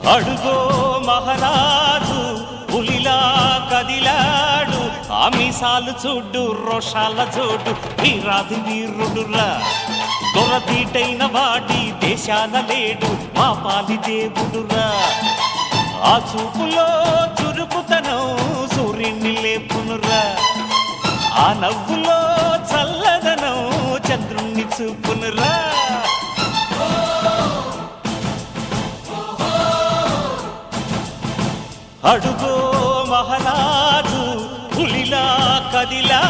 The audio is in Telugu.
అడుగో మహారాజు పులిలా కదిలాడు, ఆమిసాలు చూడు రోషాల జోడు, వీరాది వీరుడురా. దొరతీటైన వాడి దేశాన లేడు, మా పాలి దేవుడురా. ఆ చూపులో చురుకుతనం సూర్యుని లేపునురా, ఆ నవ్వులో చల్లదనం చంద్రుణ్ణి చూపునురా. అడుగో మహారాజు పులిలా కదిలా